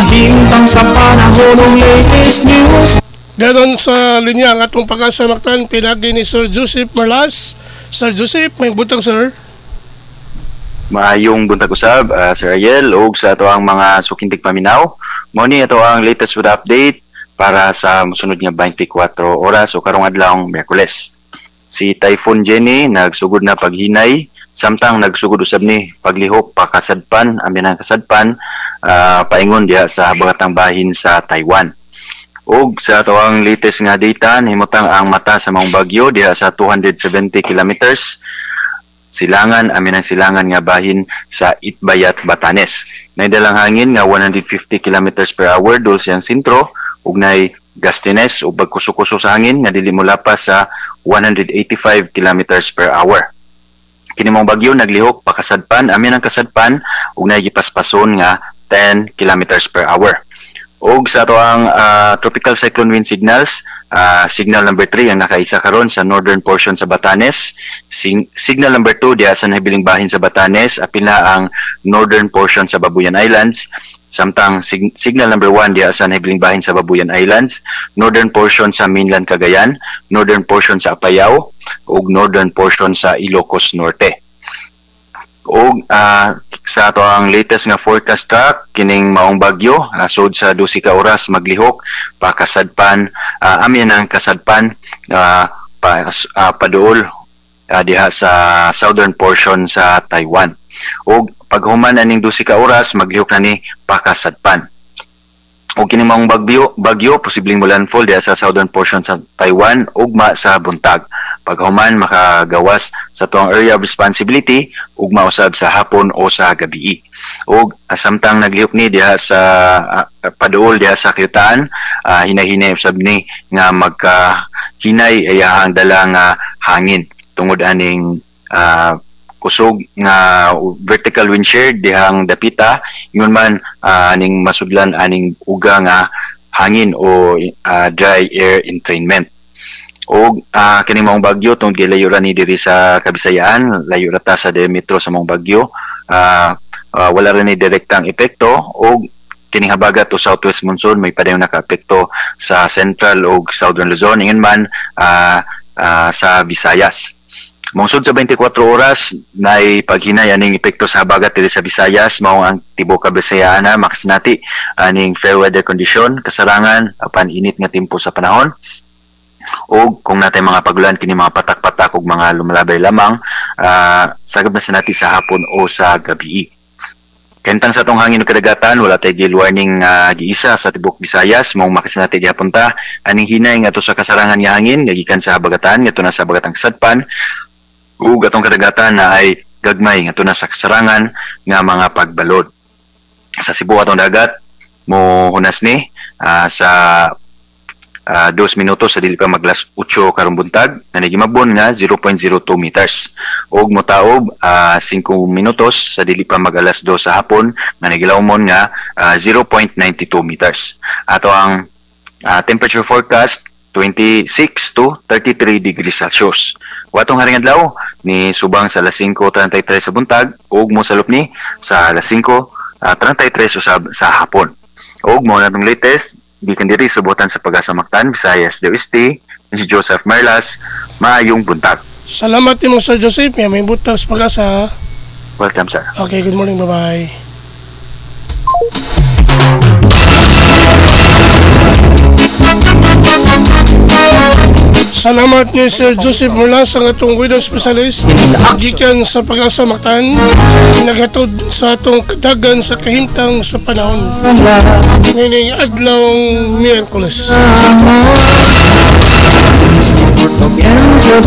Mahimtang sa panahon ng latest news. Ganon sa linya ang atong pagkasamaktan pinagi ni Sir Joseph Marlas. Sir Joseph, may butang sir. Maayong buntag usab, Sir Ariel, ug sa ato ang mga sukintig paminaw. Mao ni ato ang latest food update para sa mosunod nga 24 oras o karong adlaw Miyerkules. Si Typhoon Jenny nagsugod na paghinay, samtang nagsugod usab ni paglihok pa kasadpan, amyan ang kasadpan paingon diha sa habagatang bahin sa Taiwan. Ug sa ato ang latest nga data, himutang ang mata sa maong bagyo diha sa 270 kilometers silangan, amin ang silangan nga bahin sa Itbayat, Batanes. Naidalang hangin nga 150 kilometers per hour dul siyang sentro ug nay gustines ug pagkuso-kuso sa hangin nga dili molapas sa 185 kilometers per hour. Kini mong bagyo naglihok pa kasadpan, amin ang kasadpan ug nay gipaspason nga 10 kilometers per hour. Og sa ato ang tropical cyclone wind signals, signal number 3 ang nakaisa karon sa northern portion sa Batanes, signal number 2 diha sa nahibiling bahin sa Batanes, apil na ang northern portion sa Babuyan Islands, samtang signal number 1 diha sa nahibiling bahin sa Babuyan Islands, northern portion sa mainland Cagayan, northern portion sa Apayao, ug northern portion sa Ilocos Norte. Og sa ato ang latest nga forecast track kining maong bagyo sud sa 12 ka oras maglihok pa kasadpan amin ang kasadpan paduol diha sa southern portion sa Taiwan. Og paghuman aning 12 ka oras maglihok na ni pa kasadpan. Og kining maong bagyo posibleng molandfall diha sa southern portion sa Taiwan ugma sa buntag. Paghuman makagawas sa tuang area of responsibility ug mausab sa hapon o sa gabi. Ug samtang naglihok ni diha sa paduol diha sa Kitaan, hinay-hinay usab ni nga magkahinay ayahang dalang hangin tungod aning kusog nga vertical wind shear dihang dapita ingon man aning masudlan aning uga nga hangin o dry air entrainment. Og kini maong bagyo tungod kay layo ra ni diri sa Kabisayaan, layo ra ta sa diametro sa maong bagyo, wala ra ni direktang epekto og kining habagat o southwest monsoon may padayon naka-epekto sa central ug southern Luzon ingon man sa Visayas. Mungsod sa 24 oras nay paghinay aning epekto sa habagat diri sa Visayas, mao ang tibuok Kabisayaan na makasinati aning fair weather condition, kasarangan apan init nga tempo sa panahon. O kung natay mga pagulan kini mga patak-patak ug mga lumalabay lamang sagad na sinati sa hapon o sa gabi. Kentang sa tong hangin ug kadagatan wala tay gale warning giisa sa tibuok Visayas, mao makasinati gihapon ta aning hinay nga to sa kasarangan nga hangin nga gikan sa habagatan ngadto na sa habagatang kasadpan ug atong kadagatan na ay gagmay ngadto na sa kasarangan nga mga pagbalod. Sa Cebu atong dagat mo hunas ni sa 2 minutos sa dili pa maglas 8 karong buntag na nagimabon nga 0.02 meters og motaob 5 minutos sa dili pa mag-alas 2 sa hapon na nagilawmon nga 0.92 meters. Ato ang temperature forecast 26 to 33 degrees Celsius. Watong haring adlaw ni subang sa alas 5:33 sa buntag ug mosalop ni sa alas 5:33 usab sa hapon. Og mo natong latest gikan diri subutan sa Pag-asa-Mactan, Visayas del Oeste, si Joseph Marlas. Maayong buntag. Salamat nimo Sir Joseph, may butang sa Pag-asa. Welcome sir. Okay, good morning, bye-bye. Salamat ni Sir Joseph Marlas ang atong widow specialist gikan sa Pag-asa-Mactan, naghatod sa atong kadagan sa kahimtang sa panahon nganing adlaw Miyerkules.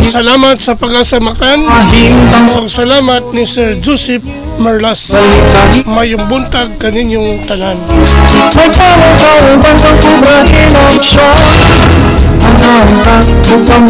Salamat sa Pag-asa-Mactan. Salamat ni Sir Joseph Marlas. Mayong buntag kaninyong tanan. Ang